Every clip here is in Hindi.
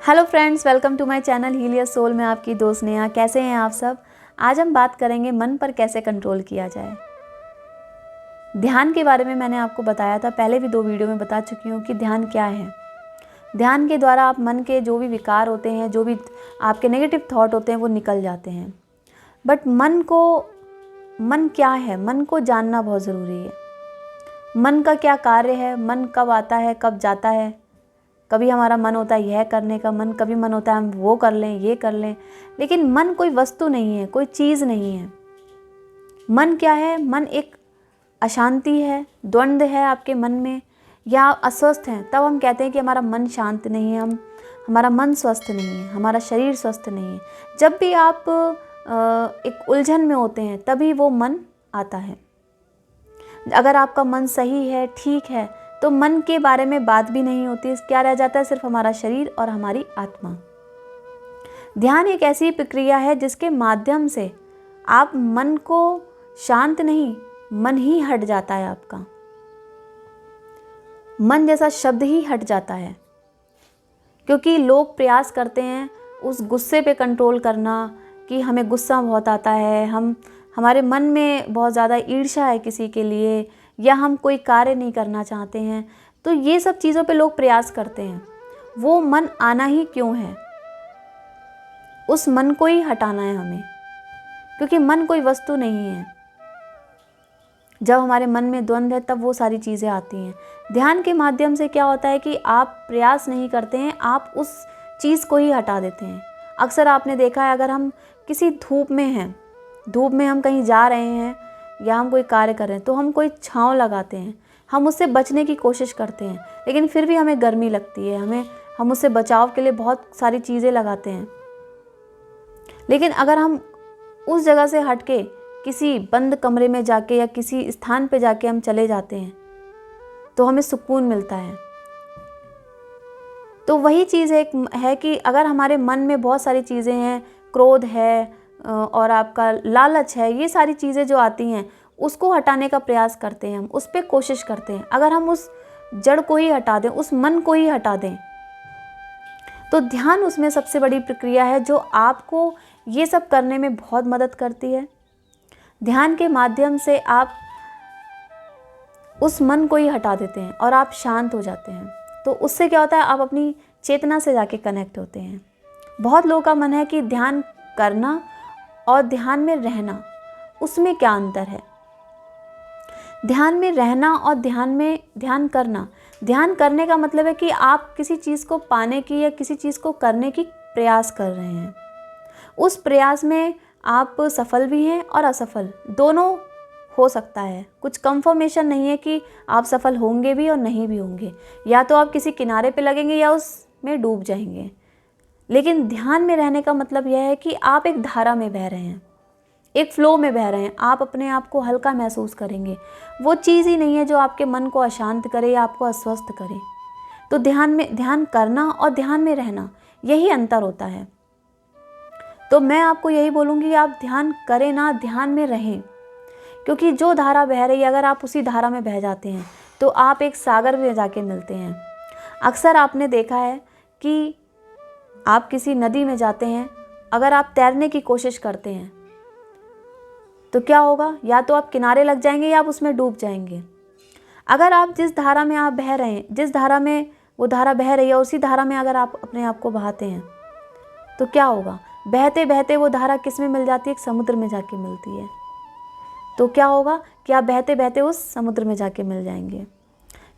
Hello friends, welcome to my channel heal your soul में आपकी दोस्त नेहा। कैसे हैं आप सब। आज हम बात करेंगे मन पर कैसे कंट्रोल किया जाए। ध्यान के बारे में मैंने आपको बताया था, पहले भी 2 वीडियो में बता चुकी हूँ कि ध्यान क्या है। ध्यान के द्वारा आप मन के जो भी विकार होते हैं, जो भी आपके नेगेटिव थॉट होते हैं, वो निकल जाते हैं। बट मन क्या है, मन को जानना बहुत ज़रूरी है। मन का क्या कार्य है, मन कब आता है कब जाता है। कभी हमारा मन होता है यह करने का, कभी मन होता है हम वो कर लें, ये कर लें। लेकिन मन कोई वस्तु नहीं है, कोई चीज़ नहीं है। मन क्या है? मन एक अशांति है, द्वंद्व है आपके मन में, या अस्वस्थ हैं तब हम कहते हैं कि हमारा मन शांत नहीं है, हमारा मन स्वस्थ नहीं है, हमारा शरीर स्वस्थ नहीं है। जब भी आप एक उलझन में होते हैं तभी वो मन आता है। अगर आपका मन सही है, ठीक है, तो मन के बारे में बात भी नहीं होती। क्या रह जाता है? सिर्फ हमारा शरीर और हमारी आत्मा। ध्यान एक ऐसी प्रक्रिया है जिसके माध्यम से आप मन को शांत नहीं, मन ही हट जाता है आपका। मन जैसा शब्द ही हट जाता है, क्योंकि लोग प्रयास करते हैं उस गुस्से पे कंट्रोल करना कि हमें गुस्सा बहुत आता है, हमारे मन में बहुत ज़्यादा ईर्ष्या है किसी के लिए, या हम कोई कार्य नहीं करना चाहते हैं। तो ये सब चीज़ों पे लोग प्रयास करते हैं। वो मन आना ही क्यों है? उस मन को ही हटाना है हमें, क्योंकि मन कोई वस्तु नहीं है। जब हमारे मन में द्वंद्व है तब वो सारी चीज़ें आती हैं। ध्यान के माध्यम से क्या होता है कि आप प्रयास नहीं करते हैं, आप उस चीज़ को ही हटा देते हैं। अक्सर आपने देखा है, अगर हम किसी धूप में हैं, धूप में हम कहीं जा रहे हैं या हम कोई कार्य कर रहे हैं, तो हम कोई छांव लगाते हैं, हम उससे बचने की कोशिश करते हैं, लेकिन फिर भी हमें गर्मी लगती है, हम उससे बचाव के लिए बहुत सारी चीज़ें लगाते हैं। लेकिन अगर हम उस जगह से हट के किसी बंद कमरे में जाके या किसी स्थान पे जाके हम चले जाते हैं तो हमें सुकून मिलता है। तो वही चीज़ है कि अगर हमारे मन में बहुत सारी चीज़ें हैं, क्रोध है और आपका लालच है, ये सारी चीज़ें जो आती हैं उसको हटाने का प्रयास करते हैं, हम उस पर कोशिश करते हैं। अगर हम उस जड़ को ही हटा दें, उस मन को ही हटा दें, तो ध्यान उसमें सबसे बड़ी प्रक्रिया है जो आपको ये सब करने में बहुत मदद करती है। ध्यान के माध्यम से आप उस मन को ही हटा देते हैं और आप शांत हो जाते हैं। तो उससे क्या होता है, आप अपनी चेतना से जाके कनेक्ट होते हैं। बहुत लोगों का मन है कि ध्यान करना और ध्यान में रहना, उसमें क्या अंतर है? ध्यान में रहना और ध्यान करना, ध्यान करने का मतलब है कि आप किसी चीज़ को पाने की या किसी चीज़ को करने की प्रयास कर रहे हैं। उस प्रयास में आप सफल भी हैं और असफल, दोनों हो सकता है। कुछ कंफर्मेशन नहीं है कि आप सफल होंगे भी और नहीं भी होंगे, या तो आप किसी किनारे पे लगेंगे या उसमें डूब जाएंगे। लेकिन ध्यान में रहने का मतलब यह है कि आप एक धारा में बह रहे हैं, एक फ्लो में बह रहे हैं। आप अपने आप को हल्का महसूस करेंगे। वो चीज़ ही नहीं है जो आपके मन को अशांत करे या आपको अस्वस्थ करे। तो ध्यान करना और ध्यान में रहना, यही अंतर होता है। तो मैं आपको यही बोलूँगी कि आप ध्यान करें ना, ध्यान में रहें, क्योंकि जो धारा बह रही है, अगर आप उसी धारा में बह जाते हैं तो आप एक सागर में जाके मिलते हैं। अक्सर आपने देखा है कि आप किसी नदी में जाते हैं, अगर आप तैरने की कोशिश करते हैं तो क्या होगा? या तो आप किनारे लग जाएंगे या आप उसमें डूब जाएंगे। अगर आप जिस धारा में आप बह रहे हैं, जिस धारा में वो धारा बह रही है, उसी धारा में अगर आप अपने आप को बहाते हैं तो क्या होगा? बहते बहते वो धारा किस में मिल जाती है? एक समुद्र में जाके मिलती है। तो क्या होगा कि आप बहते बहते उस समुद्र में जाके मिल जाएंगे।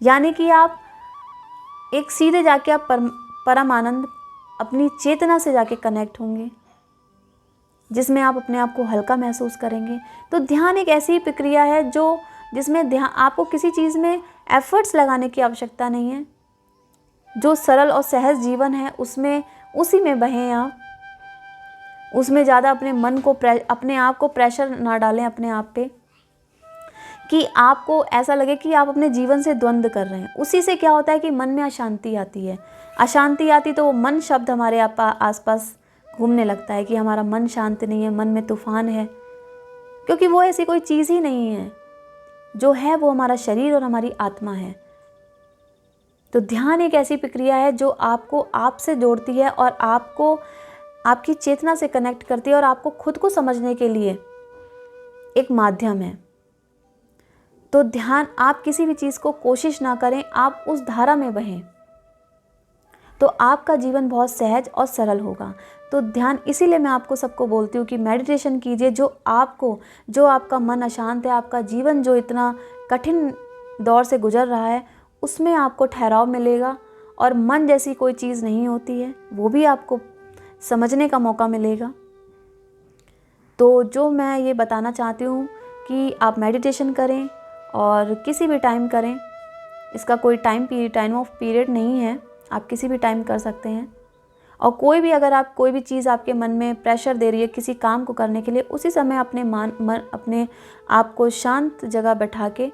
यानी कि आप एक सीधे जाके आप परम आनंद, अपनी चेतना से जाके कनेक्ट होंगे, जिसमें आप अपने आप को हल्का महसूस करेंगे। तो ध्यान एक ऐसी प्रक्रिया है जिसमें ध्यान, आपको किसी चीज़ में एफर्ट्स लगाने की आवश्यकता नहीं है। जो सरल और सहज जीवन है उसी में बहें आप। उसमें ज़्यादा अपने मन को अपने आप को प्रेशर ना डालें अपने आप पे, कि आपको ऐसा लगे कि आप अपने जीवन से द्वंद्व कर रहे हैं। उसी से क्या होता है कि मन में अशांति आती है। अशांति आती तो वो मन शब्द हमारे आसपास घूमने लगता है कि हमारा मन शांत नहीं है, मन में तूफान है, क्योंकि वो ऐसी कोई चीज़ ही नहीं है। जो है वो हमारा शरीर और हमारी आत्मा है। तो ध्यान एक ऐसी प्रक्रिया है जो आपको आपसे जोड़ती है और आपको आपकी चेतना से कनेक्ट करती है और आपको खुद को समझने के लिए एक माध्यम है। तो ध्यान, आप किसी भी चीज़ को कोशिश ना करें, आप उस धारा में बहें, तो आपका जीवन बहुत सहज और सरल होगा। तो ध्यान, इसीलिए मैं आपको सबको बोलती हूँ कि मेडिटेशन कीजिए। जो आपका मन अशांत है, आपका जीवन जो इतना कठिन दौर से गुजर रहा है, उसमें आपको ठहराव मिलेगा और मन जैसी कोई चीज़ नहीं होती है, वो भी आपको समझने का मौका मिलेगा। तो जो मैं ये बताना चाहती हूँ कि आप मेडिटेशन करें और किसी भी टाइम करें, इसका कोई टाइम ऑफ पीरियड नहीं है, आप किसी भी टाइम कर सकते हैं। और कोई भी चीज़ आपके मन में प्रेशर दे रही है किसी काम को करने के लिए, उसी समय अपने आप को शांत जगह बैठा के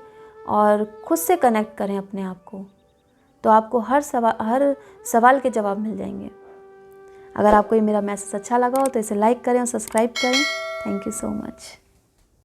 और खुद से कनेक्ट करें अपने आप को, तो आपको हर सवाल के जवाब मिल जाएंगे। अगर आपको ये मेरा मैसेज अच्छा लगा हो तो इसे लाइक करें और सब्सक्राइब करें। Thank you so much.